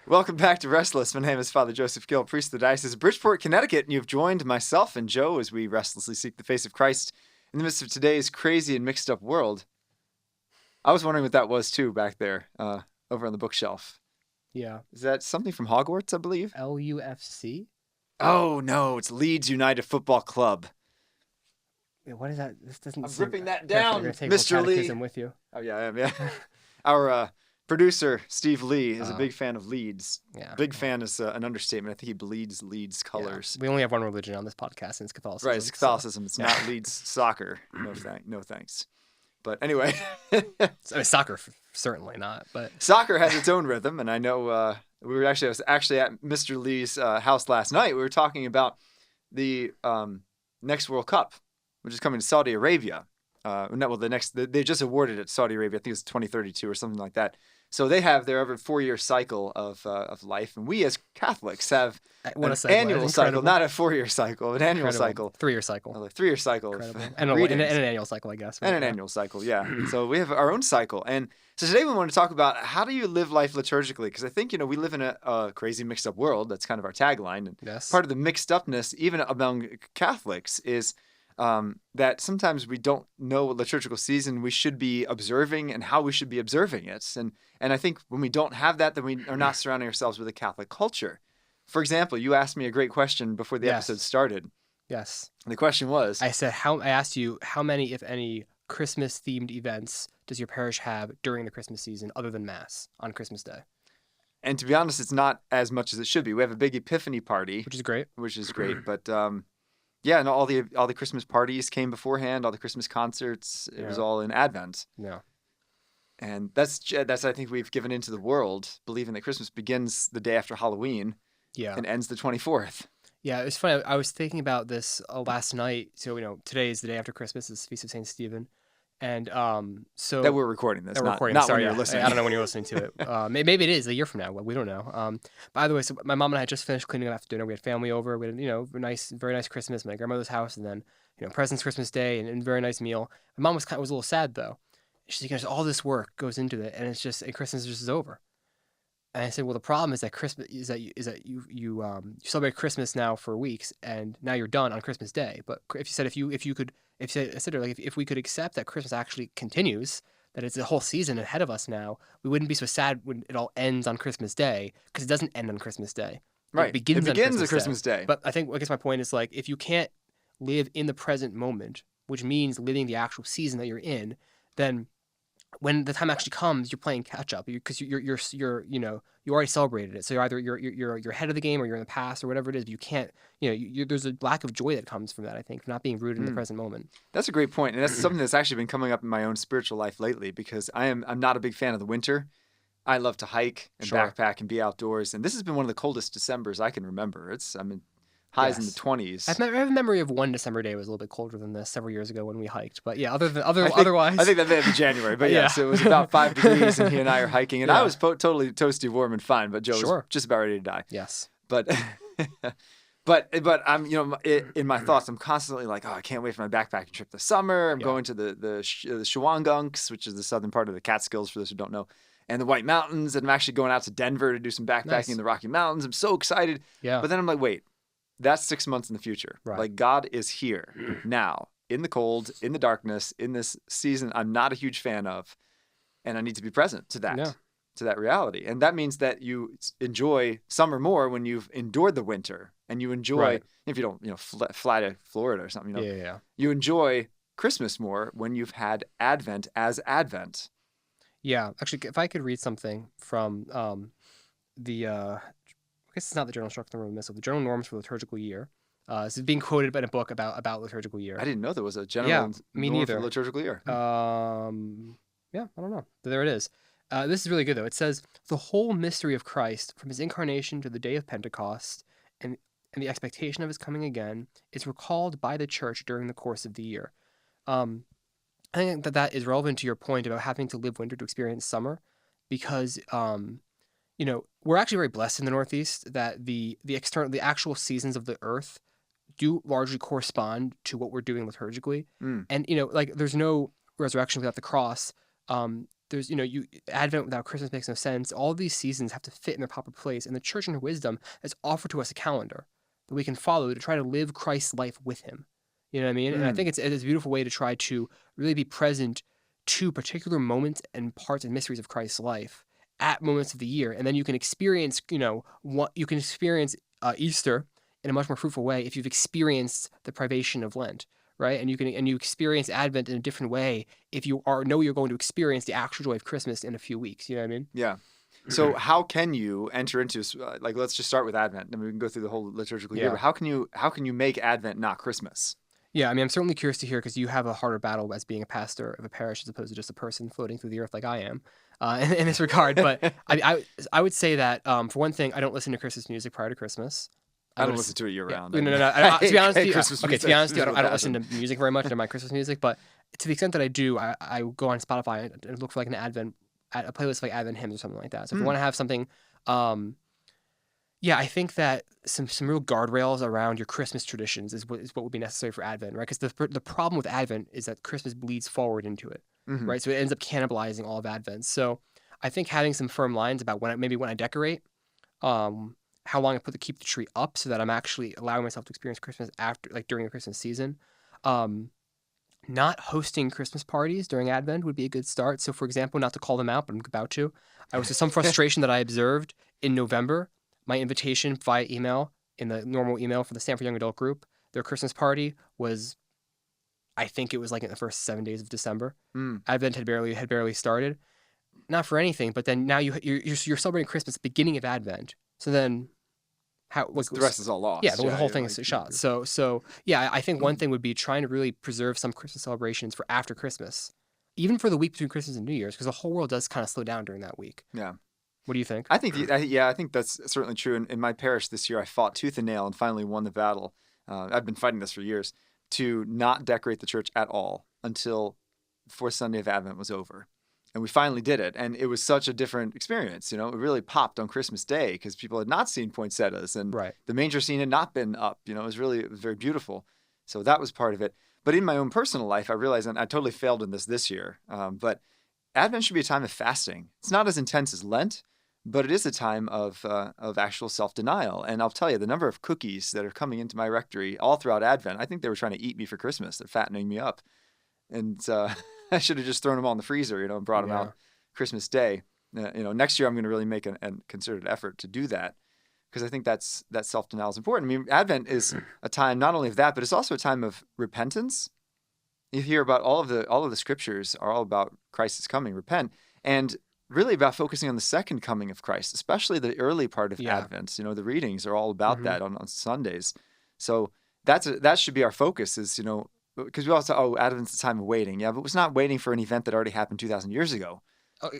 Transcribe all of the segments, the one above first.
Welcome back to Restless. My name is Father Joseph Gill, priest of the Diocese of Bridgeport, Connecticut, and you've joined myself and Joe as we restlessly seek the face of Christ in the midst of today's crazy and mixed up world. I was wondering what that was too back there, over on the bookshelf. Yeah. Is that something from Hogwarts, I believe? LUFC? Oh, no, it's Leeds United Football Club. Wait, what is that? This doesn't. I'm seem... ripping that Perfect. down, You're gonna take Mr. Lee. catechism with you. Oh, yeah, I am, yeah. Our producer, Steve Lee, is a big fan of Leeds. Yeah. Big fan is an understatement. I think he bleeds Leeds colors. Yeah. We only have one religion on this podcast, and it's Catholicism. Right, it's Catholicism. So. It's not Leeds soccer. No thanks. But anyway. I mean, soccer, certainly not. But soccer has its own rhythm, and I know I was actually at Mr. Lee's house last night. We were talking about the next World Cup, which is coming to Saudi Arabia. They just awarded it to Saudi Arabia. I think it's 2032 or something like that. So they have their every 4-year cycle of life, and we as Catholics have an annual cycle, not a 4-year cycle, an annual cycle. 3-year cycle. A 3-year cycle. And an annual cycle, I guess. And an annual cycle, yeah. So we have our own cycle. And so today we want to talk about how do you live life liturgically? Because I think, we live in a crazy mixed up world. That's kind of our tagline. And yes. Part of the mixed upness, even among Catholics, is that sometimes we don't know what liturgical season we should be observing and how we should be observing it. And I think when we don't have that, then we are not surrounding ourselves with a Catholic culture. For example, you asked me a great question before the episode started. Yes. And the question was... I asked you, how many, if any, Christmas-themed events does your parish have during the Christmas season other than Mass on Christmas Day? And to be honest, it's not as much as it should be. We have a big Epiphany party. Which is great. But... yeah, and all the Christmas parties came beforehand, all the Christmas concerts. It was all in Advent. Yeah. And that's I think we've given into the world, believing that Christmas begins the day after Halloween and ends the 24th. Yeah, it was funny. I was thinking about this last night. So, today is the day after Christmas. It's the Feast of St. Stephen. And so... That we're recording this, not Sorry, when you're listening. I don't know when you're listening to it. Maybe it is a year from now. We don't know. By the way, so my mom and I had just finished cleaning up after dinner. We had family over. We had, very nice Christmas at my grandmother's house. And then, presents Christmas Day and very nice meal. My mom was a little sad, though. She's like, all this work goes into it. And and Christmas just is over. And I said, well, the problem is that Christmas you celebrate Christmas now for weeks, and now you're done on Christmas Day. But if we could accept that Christmas actually continues, that it's a whole season ahead of us now, we wouldn't be so sad when it all ends on Christmas Day, because it doesn't end on Christmas Day. Right. It begins on Christmas Day. But I guess my point is, if you can't live in the present moment, which means living the actual season that you're in, then when the time actually comes, you're playing catch up because you already celebrated it. So you're ahead of the game, or you're in the past, or whatever it is. But you can't, there's a lack of joy that comes from that, I think, from not being rooted in the present moment. That's a great point, and that's something that's actually been coming up in my own spiritual life lately, because I'm not a big fan of the winter. I love to hike and backpack and be outdoors, and this has been one of the coldest Decembers I can remember. Highs in the 20s. I have a memory of one December day was a little bit colder than this several years ago when we hiked. But yeah, otherwise, I think that may have been January. But yes, it was about 5 degrees, and he and I are hiking, and I was totally toasty, warm, and fine. But Joe was just about ready to die. Yes. But I'm in my thoughts, I'm constantly like, I can't wait for my backpacking trip this summer. I'm going to the Shawangunks, which is the southern part of the Catskills, for those who don't know, and the White Mountains. And I'm actually going out to Denver to do some backpacking in the Rocky Mountains. I'm so excited. Yeah. But then I'm like, wait. That's 6 months in the future. Right. Like, God is here now, in the cold, in the darkness, in this season I'm not a huge fan of, and I need to be present to that reality. And that means that you enjoy summer more when you've endured the winter, and you enjoy, if you don't, fly to Florida or something, you enjoy Christmas more when you've had Advent as Advent. Yeah, actually, if I could read something from I guess it's not the Journal Instruction of the Missal, the Journal Norms for Liturgical Year. This is being quoted in a book about liturgical year. I didn't know there was a general norm for liturgical year. I don't know. But there it is. This is really good, though. It says, the whole mystery of Christ, from his incarnation to the day of Pentecost, and the expectation of his coming again, is recalled by the Church during the course of the year. I think that is relevant to your point about having to live winter to experience summer, because we're actually very blessed in the Northeast that the actual seasons of the earth do largely correspond to what we're doing liturgically. And, there's no resurrection without the cross. there's Advent without Christmas makes no sense. All these seasons have to fit in their proper place, and the Church in her wisdom has offered to us a calendar that we can follow to try to live Christ's life with him. You know what I mean? And I think it's a beautiful way to try to really be present to particular moments and parts and mysteries of Christ's life at moments of the year, and then you can experience Easter in a much more fruitful way if you've experienced the privation of Lent, right? And you experience Advent in a different way if you know you're going to experience the actual joy of Christmas in a few weeks. You know what I mean? Yeah. So how can you enter into let's just start with Advent, and we can go through the whole liturgical year. But how can you make Advent not Christmas? Yeah, I mean, I'm certainly curious to hear, because you have a harder battle as being a pastor of a parish as opposed to just a person floating through the earth like I am in this regard. But I would say that, for one thing, I don't listen to Christmas music prior to Christmas. I don't listen to it year round. No. To be honest with you, I don't listen to music very much. They're my Christmas music. But to the extent that I do, I go on Spotify and look for like a playlist of like Advent hymns or something like that. So if you want to have something, I think that some real guardrails around your Christmas traditions is what would be necessary for Advent, right? Because the problem with Advent is that Christmas bleeds forward into it, right? So it ends up cannibalizing all of Advent. So I think having some firm lines about when I decorate, how long I keep the tree up, so that I'm actually allowing myself to experience Christmas during the Christmas season. Not hosting Christmas parties during Advent would be a good start. So, for example, not to call them out, but I'm about to. I was some frustration that I observed in November. My invitation via email, in the normal email for the Stanford Young Adult Group, their Christmas party was, I think it was like in the first 7 days of December. Advent had barely started. Not for anything, but then now you're celebrating Christmas at the beginning of Advent. So then, the rest is all lost. Yeah, the whole thing is shot. So yeah, I think one thing would be trying to really preserve some Christmas celebrations for after Christmas, even for the week between Christmas and New Year's, because the whole world does kind of slow down during that week. Yeah. What do you think? I think that's certainly true. In my parish this year, I fought tooth and nail and finally won the battle. I've been fighting this for years, to not decorate the church at all until the fourth Sunday of Advent was over. And we finally did it. And it was such a different experience. It really popped on Christmas Day because people had not seen poinsettias, and the manger scene had not been up. It was very beautiful. So that was part of it. But in my own personal life, I realized, and I totally failed in this year, but Advent should be a time of fasting. It's not as intense as Lent, but it is a time of actual self-denial. And I'll tell you, the number of cookies that are coming into my rectory all throughout Advent, I think they were trying to eat me for Christmas. They're fattening me up. And I should have just thrown them all in the freezer, and brought them out Christmas Day. Next year I'm going to really make a concerted effort to do that, because I think that self-denial is important. I mean, Advent is a time not only of that, but it's also a time of repentance. You hear about all of the scriptures are all about Christ's coming, repent, and really about focusing on the second coming of Christ, especially the early part of Advent. The readings are all about that on Sundays. So that should be our focus, is, because we also Advent's the time of waiting. Yeah, but it's not waiting for an event that already happened 2,000 years ago.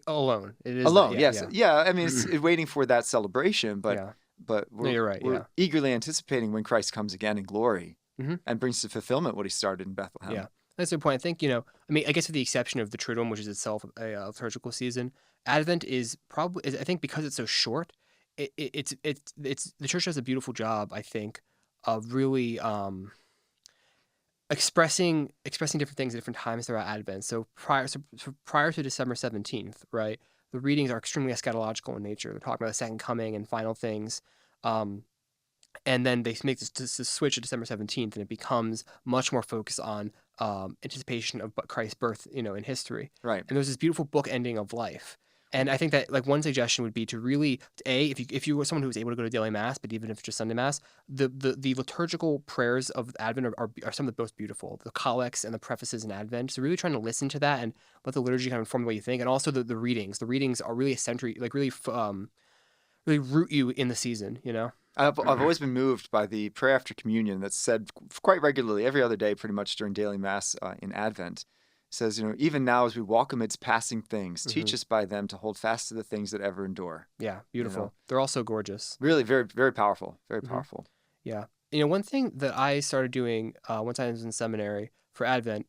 Alone. It is alone. Yes. Yeah. I mean, it's waiting for that celebration, but you're right. We're eagerly anticipating when Christ comes again in glory and brings to fulfillment what he started in Bethlehem. Yeah. That's a good point. I think, I guess with the exception of the Triduum, which is itself a liturgical season, Advent is probably, I think, because it's so short, it's the church does a beautiful job, I think, of really expressing different things at different times throughout Advent. So prior to December 17th, right, the readings are extremely eschatological in nature. They're talking about the second coming and final things. And then they make this switch to December 17th, and it becomes much more focused on anticipation of Christ's birth, in history. Right. And there's this beautiful book ending of life. And I think that, like, one suggestion would be to really, if you were someone who was able to go to daily mass, but even if it's just Sunday mass, the liturgical prayers of Advent are some of the most beautiful. The collects and the prefaces in Advent. So really trying to listen to that and let the liturgy kind of inform the way you think. And also the readings. The readings are really essential, like really root you in the season. I've always been moved by the prayer after communion that's said quite regularly, every other day, pretty much during daily mass in Advent. It says, even now as we walk amidst passing things, teach us by them to hold fast to the things that ever endure. Yeah, beautiful. They're all so gorgeous. Really, very, very powerful. Very powerful. Yeah. one thing that I started doing once I was in seminary for Advent,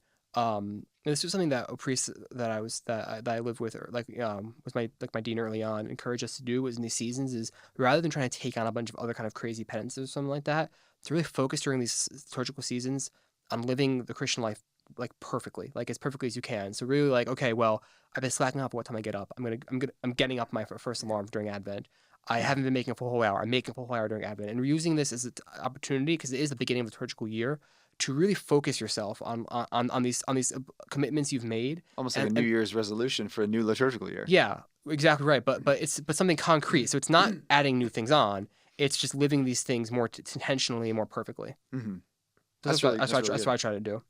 this was something that a priest that I lived with, or was my dean early on, encouraged us to do, was in these seasons, is rather than trying to take on a bunch of other kind of crazy penances or something like that, to really focus during these liturgical seasons on living the Christian life like perfectly, like as perfectly as you can. So really like, okay, well, I've been slacking off what time I get up. I'm getting up my first alarm during Advent. I haven't been making a full whole hour. I'm making a full whole hour during Advent, and we're using this as an opportunity because it is the beginning of the liturgical year to really focus yourself on these commitments you've made. Almost like a New Year's resolution for a new liturgical year. Yeah, exactly right. But something concrete. So it's not adding new things on. It's just living these things more intentionally and more perfectly. Mm-hmm. So that's what I try to do.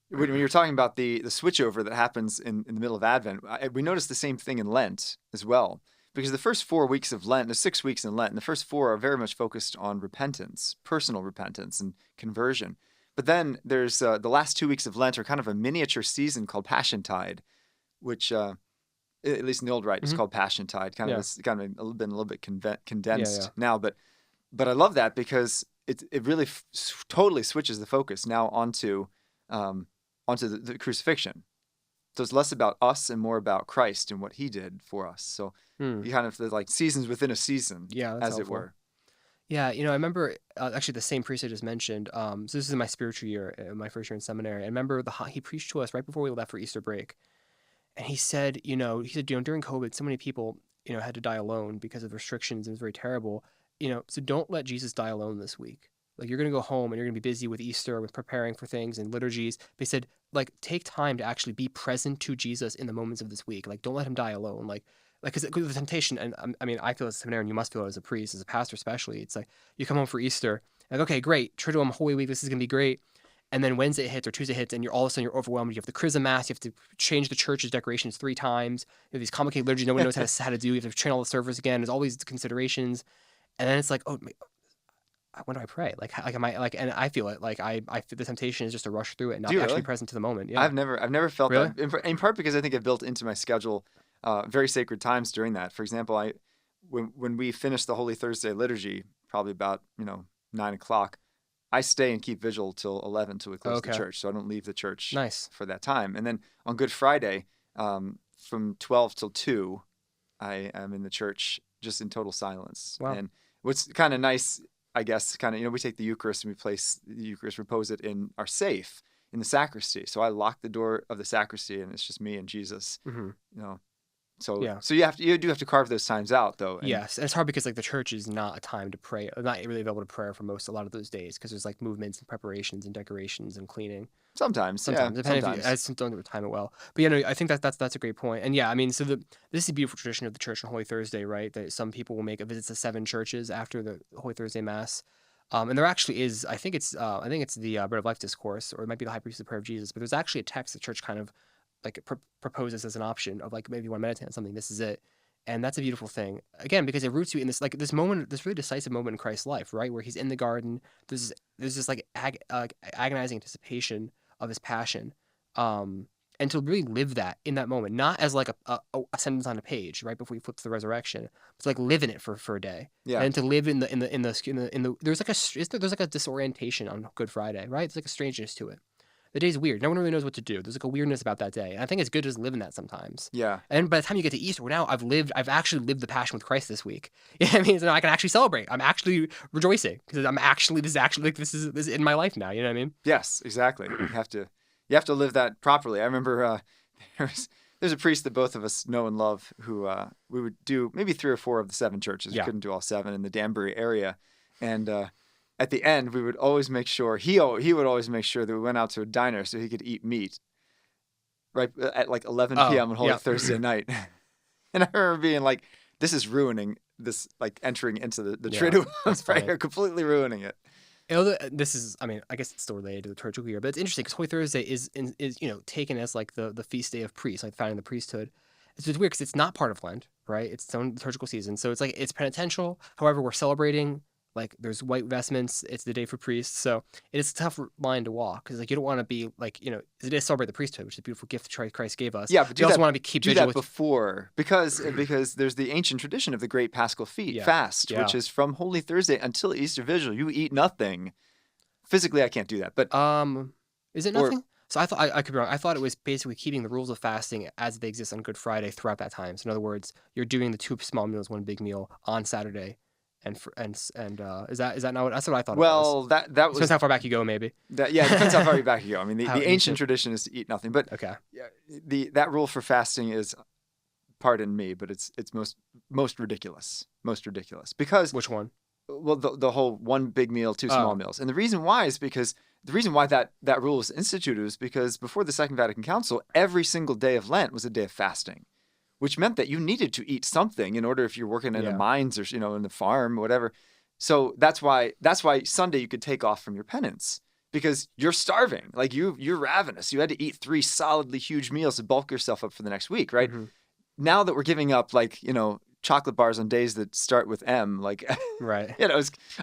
When you're talking about the switchover that happens in the middle of Advent, we notice the same thing in Lent as well. Because the first 4 weeks of Lent, the 6 weeks in Lent, and the first 4 are very much focused on repentance, personal repentance and conversion. But then there's the last 2 weeks of Lent are kind of a miniature season called Passiontide, which at least in the old rite is called Passiontide. Kind of a little bit condensed now, but I love that because it really totally switches the focus now onto the crucifixion. So it's less about us and more about Christ and what he did for us. So you kind of like seasons within a season, as helpful. It were. Yeah, I remember actually the same priest I just mentioned. So this is my spiritual year, my first year in seminary. I remember he preached to us right before we left for Easter break, and he said, during COVID, so many people, had to die alone because of restrictions. It was very terrible. So don't let Jesus die alone this week. Like you're going to go home and you're going to be busy with Easter, with preparing for things and liturgies. But he said, like, take time to actually be present to Jesus in the moments of this week. Like, don't let him die alone. Like, because the temptation, and I mean, I feel as a seminarian, you must feel it as a priest, as a pastor especially. It's like you come home for Easter, like, okay, great, Triduum Holy Week, this is going to be great. And then Wednesday hits or Tuesday hits, and all of a sudden you're overwhelmed. You have the Chrism Mass, you have to change the church's decorations 3 times. You have these complicated liturgies no one knows how to do. You have to train all the servers again. There's all these considerations. And then it's like, oh, when do I pray? Like am I like? And I feel it. Like I feel the temptation is just to rush through it and not actually be present to the moment. Yeah. I've never felt really? that. In part because I think I built into my schedule very sacred times during that. For example, when we finish the Holy Thursday liturgy, probably about 9:00, I stay and keep vigil till 11 till we close the church. So I don't leave the church for that time. And then on Good Friday, from 12 till 2, I am in the church just in total silence. Wow. And what's kind of nice, I guess, we take the Eucharist and we place the Eucharist, repose it in our safe in the sacristy. So I lock the door of the sacristy and it's just me and Jesus. Mm-hmm. So you do have to carve those times out, though. Yes, and it's hard because like the church is not a time to pray, not really available to prayer for a lot of those days because there's like movements and preparations and decorations and cleaning. Sometimes, depending if I just don't time it well. But I think that's a great point. And I mean, so this is a beautiful tradition of the church on Holy Thursday, right? That some people will make a visit to 7 churches after the Holy Thursday Mass. And there actually is, I think it's the Bread of Life discourse, or it might be the High Priestly Prayer of Jesus. But there's actually a text the church kind of like proposes as an option of like maybe you want to meditate on something. This is it, and that's a beautiful thing. Again, because it roots you in this moment, this really decisive moment in Christ's life, right, where he's in the garden. There's this like agonizing anticipation of his passion, and to really live that in that moment, not as like a sentence on a page right before you flip to the resurrection, but to like live in it for a day, and to live in the there's like a disorientation on Good Friday, right? There's like a strangeness to it. The day's weird. No one really knows what to do. There's like a weirdness about that day. And I think it's good to just live in that sometimes. Yeah. And by the time you get to Easter, now I've actually lived the Passion with Christ this week. You know what I mean? So now I can actually celebrate. I'm actually rejoicing because this is in my life now. You know what I mean? Yes, exactly. You have to live that properly. I remember there's a priest that both of us know and love who we would do maybe 3 or 4 of the 7 churches. We couldn't do all 7 in the Danbury area. And at the end, we would always make sure, he would always make sure that we went out to a diner so he could eat meat right at like 11 p.m. on Holy Thursday night. And I remember being like, this is ruining this, like entering into the Triduum, right? You're completely ruining it. This is, I mean, I guess it's still related to the liturgical year, but it's interesting because Holy Thursday is taken as like the feast day of priests, like founding the priesthood. It's weird because it's not part of Lent, right? It's its own liturgical season. So it's like, it's penitential. However, we're celebrating. Like there's white vestments. It's the day for priests, so it is a tough line to walk because like you don't want to be like it's a day to celebrate the priesthood, which is a beautiful gift Christ gave us. Yeah, but you also want to keep do that before because there's the ancient tradition of the Great Paschal Fast, which is from Holy Thursday until Easter Vigil. You eat nothing. Physically, I can't do that, but is it nothing? So I thought I could be wrong. I thought it was basically keeping the rules of fasting as they exist on Good Friday throughout that time. So in other words, you're doing the 2 small meals, 1 big meal on Saturday. is that not what that's what I thought it was? Well, that Depends was how far back you go, maybe. that. Yeah, it depends how far back you go. I mean, How the ancient ancient. tradition is to eat nothing, but Okay. yeah, that rule for fasting is, pardon me, but it's most ridiculous, because Which one? well, the whole one big meal, two small Oh. meals, and the reason why is because the reason why that rule was instituted was because before the Second Vatican Council, every single day of Lent was a day of fasting, which meant that you needed to eat something in order if you're working in the Yeah. mines or in the farm, whatever. So that's why Sunday you could take off from your penance because you're starving, like you're ravenous. You had to eat 3 solidly huge meals to bulk yourself up for the next week, right? Mhm. Now that we're giving up chocolate bars on days that start with M, like Right.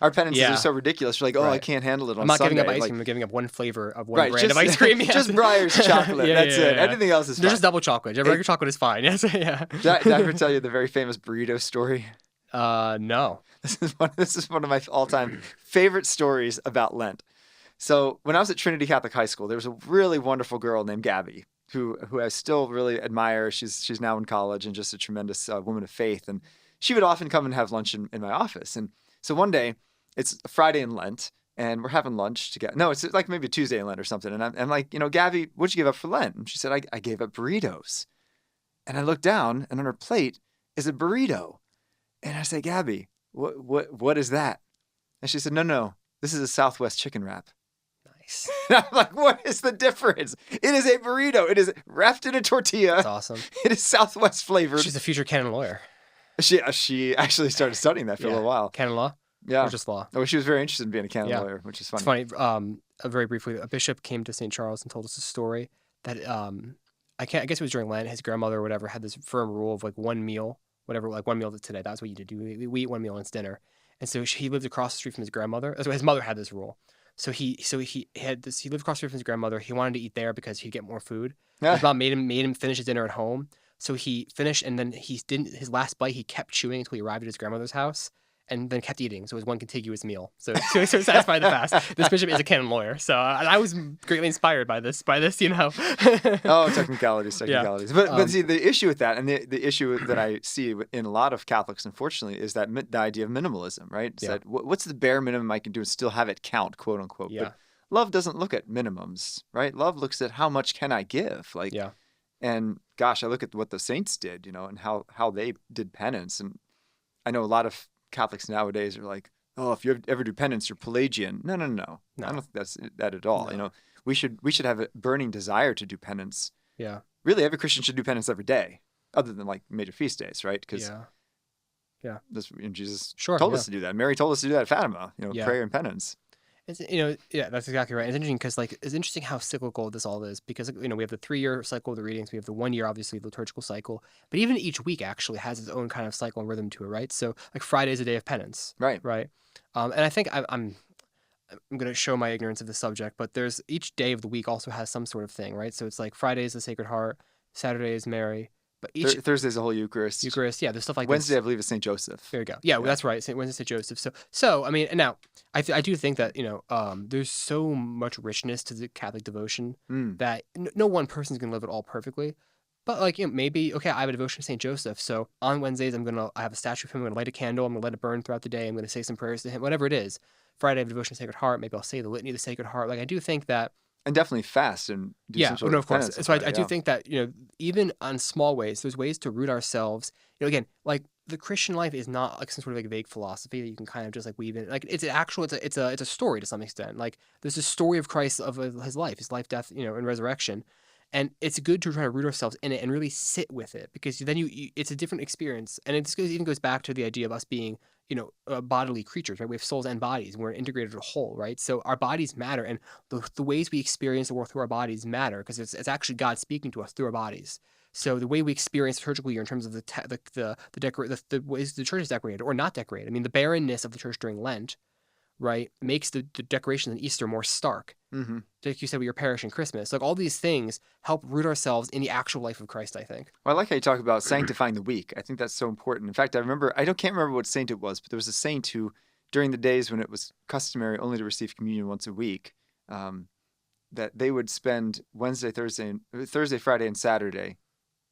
our penances Yeah. are so ridiculous. We're like, oh, I Right. can't handle it on I'm not Sunday. giving up ice Like, cream. I'm giving up one flavor of one right, brand just, of ice cream. Yes. just Breyer's chocolate. Yeah, That's yeah, it. yeah. Anything else is There's fine. just double chocolate. Regular chocolate is fine. Yes. Yeah. Did I ever tell you the very famous burrito story? No. This is one of my all-time favorite stories about Lent. So when I was at Trinity Catholic High School, there was a really wonderful girl named Gabby who I still really admire. She's now in college and just a tremendous woman of faith. And she would often come and have lunch in my office. And so one day, it's a Friday in Lent, and we're having lunch together. No, it's like maybe a Tuesday in Lent or something. And I'm like, Gabby, what'd you give up for Lent? And she said, I gave up burritos. And I looked down, and on her plate is a burrito. And I say, Gabby, what is that? And she said, no, this is a Southwest chicken wrap. Nice. And I'm like, what is the difference? It is a burrito. It is wrapped in a tortilla. That's awesome. It is Southwest flavored. She's a future canon lawyer. She actually started studying that for a little while. Canon law? Yeah. Or just law? Oh, she was very interested in being a canon Yeah. lawyer, which is funny. It's funny. Very briefly, a bishop came to St. Charles and told us a story that I guess it was during Lent. His grandmother or whatever had this firm rule of like one meal, whatever, like one meal today. That's what you did. We eat one meal and it's dinner. And so he lived across the street from his grandmother. That's why his mother had this rule. So he had this. He lived across the street from his grandmother. He wanted to eat there because he'd get more food. His mom made him finish his dinner at home. So he finished, and then he didn't. His last bite, he kept chewing until he arrived at his grandmother's house, and then kept eating. So it was one contiguous meal. So satisfied the fast. This bishop is a canon lawyer, so I was greatly inspired by this. Oh, technicalities. Yeah. But see, the issue with that, and the issue that I see in a lot of Catholics, unfortunately, is that the idea of minimalism, right? It's that what's the bare minimum I can do and still have it count, quote unquote. Yeah. But love doesn't look at minimums, right? Love looks at how much can I give, like. Yeah. And gosh, I look at what the saints did, and how they did penance, and I know a lot of Catholics nowadays are like, oh, if you ever do penance, you're Pelagian. No. I don't think that's that at all. No. We should have a burning desire to do penance. Yeah. Really, every Christian should do penance every day, other than like major feast days, right? Because Jesus told us to do that. Mary told us to do that at Fatima. Prayer and penance. It's, that's exactly right. It's interesting because it's interesting how cyclical this all is because we have the 3-year cycle of the readings, we have the 1 year obviously liturgical cycle, but even each week actually has its own kind of cycle and rhythm to it, right? So like Friday is a day of penance, right? And I think I'm going to show my ignorance of the subject, but there's each day of the week also has some sort of thing, right? So it's like Friday is the Sacred Heart, Saturday is Mary. But Thursday's the whole Eucharist. Yeah, there's stuff like Wednesday, this. I believe, is St. Joseph. There you go. Yeah, that's right. Wednesday, St. Joseph. So I mean, and now I do think that there's so much richness to the Catholic devotion that no one person's gonna live it all perfectly. But maybe I have a devotion to St. Joseph. So on Wednesdays, I have a statue of him. I'm gonna light a candle. I'm gonna let it burn throughout the day. I'm gonna say some prayers to him. Whatever it is. Friday, I have a devotion to Sacred Heart. Maybe I'll say the litany of the Sacred Heart. Like I do think that. And definitely fast and do some sort of course. penance. So I do think that even on small ways, there's ways to root ourselves. Again, like the Christian life is not like some sort of like vague philosophy that you can kind of just like weave in. Like it's a story to some extent. Like there's a story of Christ of his life, death, and resurrection, and it's good to try to root ourselves in it and really sit with it because then it's a different experience. And it even goes back to the idea of us being bodily creatures, right? We have souls and bodies. We're an integrated whole, right? So our bodies matter, and the ways we experience the world through our bodies matter because it's actually God speaking to us through our bodies. So the way we experience liturgical year in terms of the ways the church is decorated or not decorated. I mean, the barrenness of the church during Lent, right, makes the decorations in Easter more stark. Mm-hmm. Like you said with your parish and Christmas, like all these things help root ourselves in the actual life of Christ, I think. Well, I like how you talk about sanctifying the week. I think that's so important. In fact, can't remember what saint it was, but there was a saint who, during the days when it was customary only to receive communion once a week, that they would spend Wednesday, Thursday, Friday, and Saturday.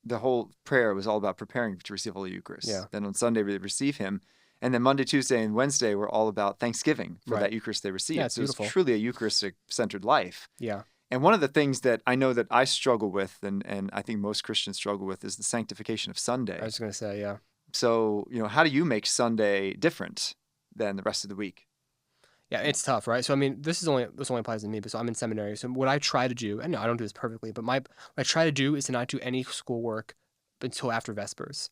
The whole prayer was all about preparing to receive Holy Eucharist. Yeah. Then on Sunday, they receive him. And then Monday, Tuesday, and Wednesday were all about Thanksgiving for Right. that Eucharist they received. Yeah, it's so it's beautiful. truly a Eucharistic-centered life. Yeah. And one of the things that I know that I struggle with, and I think most Christians struggle with, is the sanctification of Sunday. I was going to say, yeah. So, how do you make Sunday different than the rest of the week? Yeah, it's tough, right? So I mean, this only applies to me, but so I'm in seminary. So what I try to do, and no, I don't do this perfectly, but what I try to do is to not do any schoolwork until after Vespers.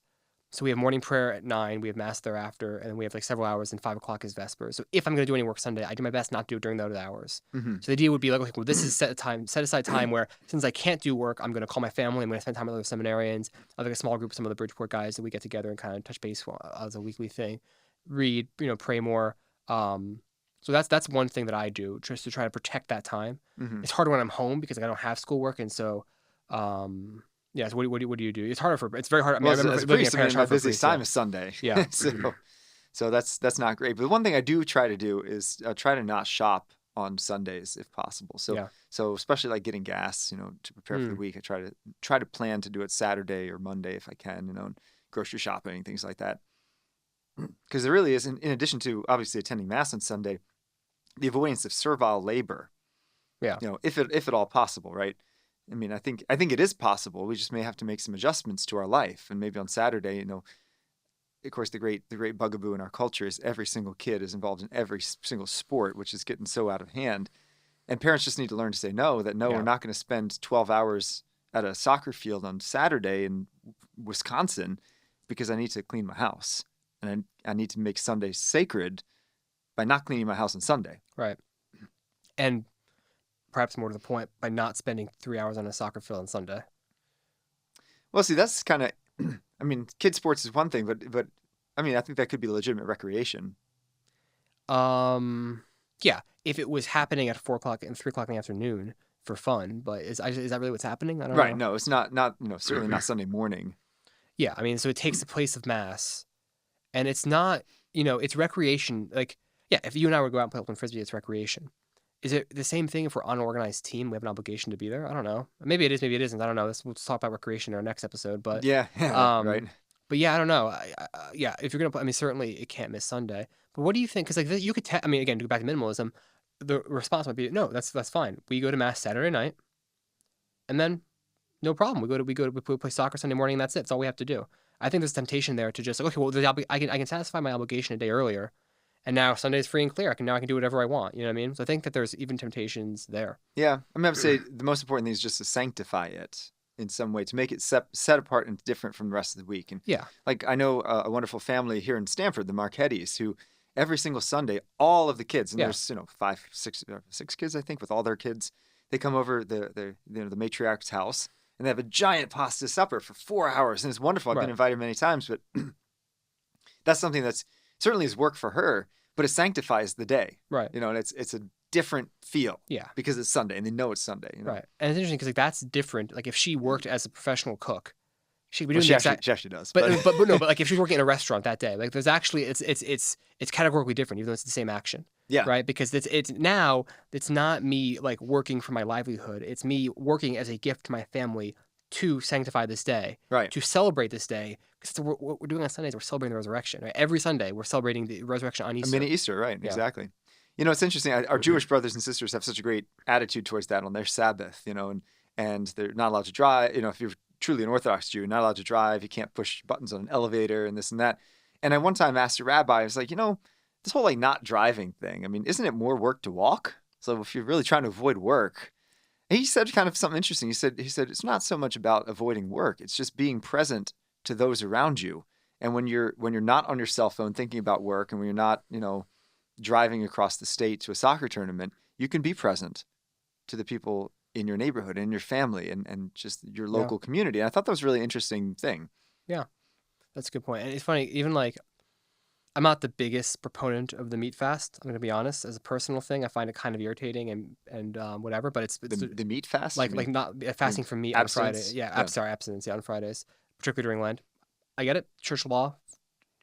So we have morning prayer at 9, we have mass thereafter, and then we have like several hours, and 5 o'clock is Vespers. So if I'm going to do any work Sunday, I do my best not to do it during those hours. Mm-hmm. So the idea would be like, okay, well, this is set aside time where since I can't do work, I'm going to call my family, I'm going to spend time with other seminarians. I have like a small group of some of the Bridgeport guys that we get together and kind of touch base as a weekly thing, read, pray more. So that's one thing that I do just to try to protect that time. Mm-hmm. It's harder when I'm home because I don't have schoolwork, and so yeah. So what do you do? It's harder it's very hard. I mean, Well, I remember as a priest, my busiest time yeah. is Sunday. Yeah. So that's not great. But the one thing I do try to do is try to not shop on Sundays if possible. So Yeah. so especially like getting gas, to prepare for the week, I try to plan to do it Saturday or Monday if I can, and grocery shopping, things like that. Because there really is, in addition to obviously attending Mass on Sunday, the avoidance of servile labor. Yeah. If at all possible, right? I mean, I think it is possible. We just may have to make some adjustments to our life, and maybe on Saturday, of course, the great bugaboo in our culture is every single kid is involved in every single sport, which is getting so out of hand, and parents just need to learn to say no. That no, Yeah. we're not going to spend 12 hours at a soccer field on Saturday in Wisconsin because I need to clean my house, and I need to make Sunday sacred by not cleaning my house on Sunday. Right. And perhaps more to the point, by not spending 3 hours on a soccer field on Sunday. Well, see, that's kind of, I mean, kid sports is one thing, but I mean, I think that could be legitimate recreation. Yeah, if it was happening at 4 o'clock and 3 o'clock in the afternoon for fun, but is that really what's happening? I don't Right. know. No, it's not, certainly not Sunday morning. Yeah, I mean, so it takes the place of Mass, and it's not, it's recreation. Like, yeah, if you and I were to go out and play open frisbee, it's recreation. Is it the same thing if we're on an organized team? We have an obligation to be there? I don't know. Maybe it is, maybe it isn't. I don't know. We'll talk about recreation in our next episode. But Yeah, right. But yeah, I don't know. Yeah, if you're gonna play, I mean, certainly it can't miss Sunday. But what do you think? Because like you could, I mean, again, to go back to minimalism, the response might be, no, that's fine. We go to Mass Saturday night, and then no problem. We play soccer Sunday morning, and that's it. That's all we have to do. I think there's temptation there to just like, okay, well, I can satisfy my obligation a day earlier, and now Sunday's free and clear. I can do whatever I want. You know what I mean? So I think that there's even temptations there. Yeah, I mean, I would say the most important thing is just to sanctify it in some way, to make it set apart and different from the rest of the week. And Yeah. like I know a wonderful family here in Stamford, the Marquettis, who every single Sunday, all of the kids, and Yeah. there's 6 kids, I think, with all their kids, they come over the matriarch's house, and they have a giant pasta supper for 4 hours, and it's wonderful. I've Right. been invited many times, but that's something that's certainly is work for her, but it sanctifies the day. Right. And it's a different feel. Yeah. Because it's Sunday, and they know it's Sunday. Right. And it's interesting because like that's different. Like if she worked as a professional cook, she would be Well, doing she the actually, exact. she actually does. But no, but like if she's working in a restaurant that day, like there's actually it's categorically different, even though it's the same action. Yeah. Right. Because it's now it's not me like working for my livelihood. It's me working as a gift to my family to sanctify this day, Right. to celebrate this day. Because what we're doing on Sundays, we're celebrating the resurrection. Right? Every Sunday, we're celebrating the resurrection on A Easter. mini Easter, right? Yeah. Exactly. It's interesting. Our Jewish brothers and sisters have such a great attitude towards that on their Sabbath, and they're not allowed to drive. If you're truly an Orthodox Jew, you're not allowed to drive. You can't push buttons on an elevator and this and that. And I one time asked a rabbi, I was like, this whole like not driving thing, I mean, isn't it more work to walk? So if you're really trying to avoid work, and he said kind of something interesting. He said it's not so much about avoiding work. It's just being present to those around you. And when you're not on your cell phone thinking about work, and when you're not, driving across the state to a soccer tournament, you can be present to the people in your neighborhood, in your family, and just your local community. And I thought that was a really interesting thing. Yeah, that's a good point. And it's funny, even like, I'm not the biggest proponent of the meat fast. I'm going to be honest. As a personal thing, I find it kind of irritating and whatever. But it's the meat fast, like not fasting from meat on Friday. abstinence? Yeah, sorry, abstinence. Yeah, on Fridays, particularly during Lent. I get it. Church law,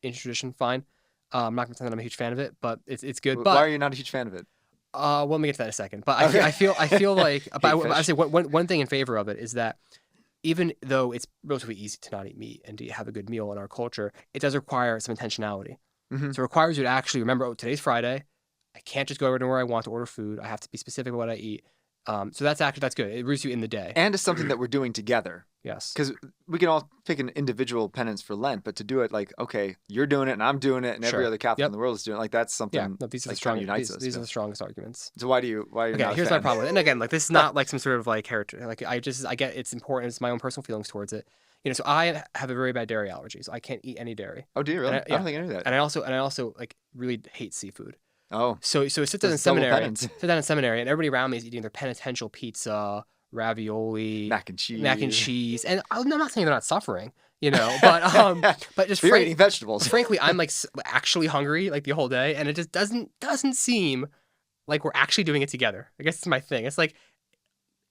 ancient tradition, fine. I'm not going to say that I'm a huge fan of it, but it's good. But why are you not a huge fan of it? well, let me get to that in a second. But I feel like, but I say one thing in favor of it is that even though it's relatively easy to not eat meat and to have a good meal in our culture, it does require some intentionality. Mhm. So it requires you to actually remember, oh, today's Friday. I can't just go anywhere I want to order food. I have to be specific about what I eat. So that's good. It roots you in the day. And it's something that we're doing together. Yes. Because we can all pick an individual penance for Lent, but to do it like, okay, you're doing it and I'm doing it and every Sure. other Catholic Yep. in the world is doing it, like that's something Yeah. No, these are like the strong. kind of unites us. These are the strongest arguments. So why are you Okay, not a here's my fan? problem. And again, like this is not like some sort of like heritage. Like I get it's important. It's my own personal feelings towards it. So I have a very bad dairy allergy, so I can't eat any dairy. Oh, do you really? And I don't think I knew that. And I also like really hate seafood. Oh, So it sits down in That's double seminary. penance. Sit down in seminary, and everybody around me is eating their penitential pizza, ravioli, mac and cheese. and I'm not saying they're not suffering, but just You're eating vegetables. frankly, I'm like actually hungry like the whole day, and it just doesn't seem like we're actually doing it together. I guess it's my thing. It's like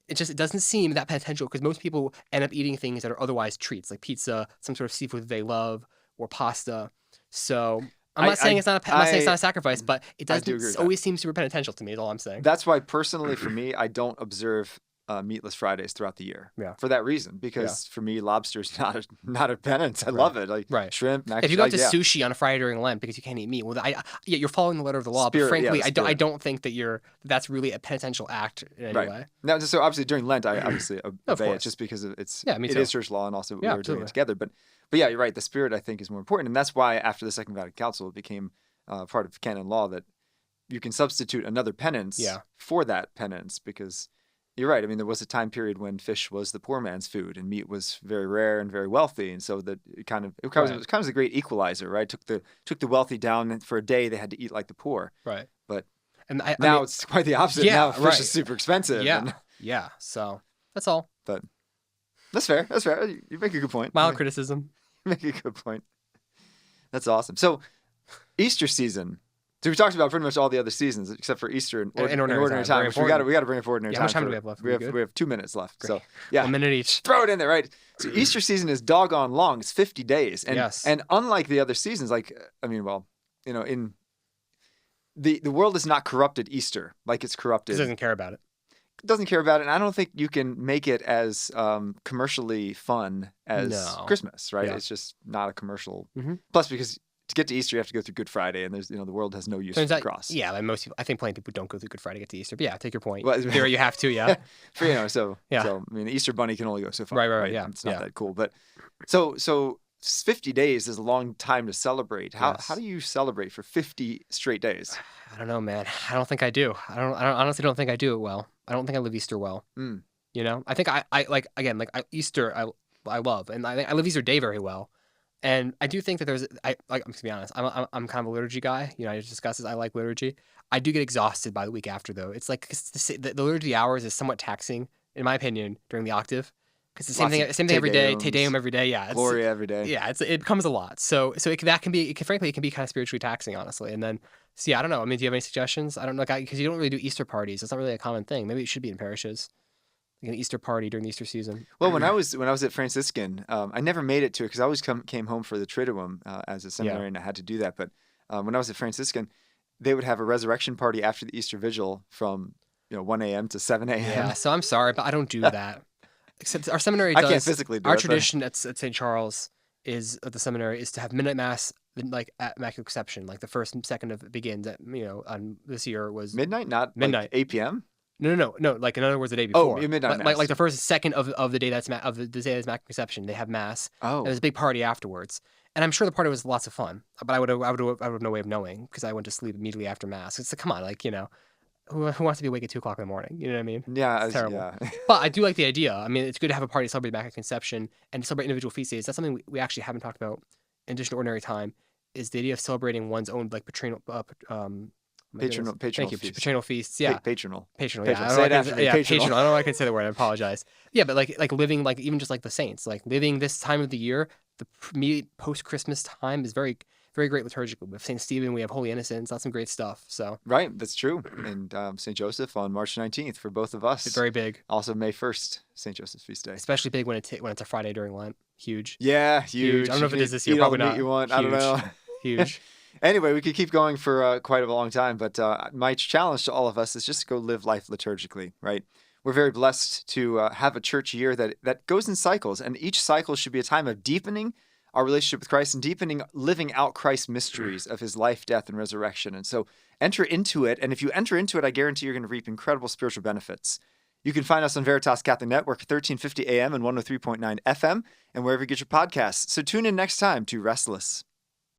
it doesn't seem that penitential because most people end up eating things that are otherwise treats, like pizza, some sort of seafood that they love, or pasta. So I'm not saying it's not a sacrifice, but it doesn't always seem super penitential to me. Is all I'm saying. That's why personally for me, I don't observe meatless Fridays throughout the year. Yeah. For that reason, because for me, lobster is not a penance. I love it. Like shrimp, mac If you go to sushi on a Friday during Lent because you can't eat meat, well, you're following the letter of the law. Spirit, but frankly, yeah, I don't think that's really a penitential act in any way. Now, so obviously during Lent, I obviously obey it just because me it too. is church law and also we were doing it together. But yeah, you're right. The spirit I think is more important, and that's why after the Second Vatican Council, it became part of canon law that you can substitute another penance for that penance because. You're right. I mean, there was a time period when fish was the poor man's food and meat was very rare and very wealthy, and so that it was kind of a great equalizer, right? Took the wealthy down, and for a day they had to eat like the poor. Right. But now it's quite the opposite. Yeah, now fish is super expensive. Yeah. So that's all. But that's fair. That's fair. You make a good point. Mild criticism. You make a good point. That's awesome. So Easter season. So we talked about pretty much all the other seasons except for Easter and ordinary time. Which we got to bring it for ordinary time. How much time do we have left? We have 2 minutes left. Great. So yeah, 1 minute each. Throw it in there, right? So Easter season is doggone long. It's 50 days, and unlike the other seasons, in the world is not corrupted Easter like it's corrupted. It doesn't care about it. It doesn't care about it, and I don't think you can make it as commercially fun as Christmas, right? Yeah. It's just not a commercial. Mm-hmm. Plus, because to get to Easter, you have to go through Good Friday, and there's the world has no use for the cross. Yeah, like most people, I think plenty of people don't go through Good Friday to get to Easter. But yeah, take your point. Well, there you have to, yeah. So I mean, the Easter bunny can only go so far. Right. Yeah, it's not that cool, but so 50 days is a long time to celebrate. How do you celebrate for 50 straight days? I don't know, man. I don't think I do. I honestly don't think I do it well. I don't think I live Easter well. Mm. I think I Easter I love, and I live Easter Day very well. And I do think that I'm to be honest, I'm kind of a liturgy guy. I just discussed this. I like liturgy. I do get exhausted by the week after though. It's like the liturgy hours is somewhat taxing, in my opinion, during the octave. Because the same thing every day, Te Deum every day, Gloria every day. Yeah, it becomes a lot. So it can be kind of spiritually taxing, honestly. And then, I don't know. I mean, do you have any suggestions? I don't know, because you don't really do Easter parties. It's not really a common thing. Maybe it should be in parishes. Like an Easter party during the Easter season. Well, when I was at Franciscan, I never made it to it because I always came home for the Triduum as a seminarian. I had to do that. But when I was at Franciscan, they would have a resurrection party after the Easter Vigil from 1 a.m. to 7 a.m. Yeah, so I'm sorry, but I don't do that. Except our seminary does. I can't physically do our it. Our tradition at St. Charles is at the seminary is to have midnight mass like at Immaculate Conception, like the first and second of it begins at on this year was midnight, not midnight, like 8 p.m. No. Like in other words, the day before. Oh, midnight mass. Like the first and second of the day that's of the day that's Immaculate Conception, they have mass. Oh, and there's a big party afterwards, and I'm sure the party was lots of fun. But I would have no way of knowing because I went to sleep immediately after mass. It's come on, who wants to be awake at 2 o'clock in the morning? You know what I mean? Yeah, it's terrible. Yeah. But I do like the idea. I mean, it's good to have a party to celebrate Immaculate Conception and celebrate individual feast days. That's something we actually haven't talked about in addition to ordinary time. Is the idea of celebrating one's own patronal feasts. Yeah. Patronal. Yeah. Say it after me. Patronal. I don't know if I can say the word. I apologize. Yeah, but like living even just like the saints, like living this time of the year, the immediate post Christmas time is very, very great liturgical. We have St. Stephen, we have Holy Innocents, that's some great stuff. So right, that's true. And St. Joseph on March 19th for both of us. It's very big. Also May 1st, St. Joseph's feast day. Especially big when it's a Friday during Lent. Huge. Yeah, huge. I don't know if it is this year. Probably not. You want. Huge. I don't know. Huge. Anyway, we could keep going for quite a long time, but my challenge to all of us is just to go live life liturgically, right? We're very blessed to have a church year that goes in cycles, and each cycle should be a time of deepening, our relationship with Christ and deepening living out Christ's mysteries of his life, death, and resurrection. And so enter into it. And if you enter into it, I guarantee you're going to reap incredible spiritual benefits. You can find us on Veritas Catholic Network, 1350 AM and 103.9 FM, and wherever you get your podcasts. So tune in next time to Restless.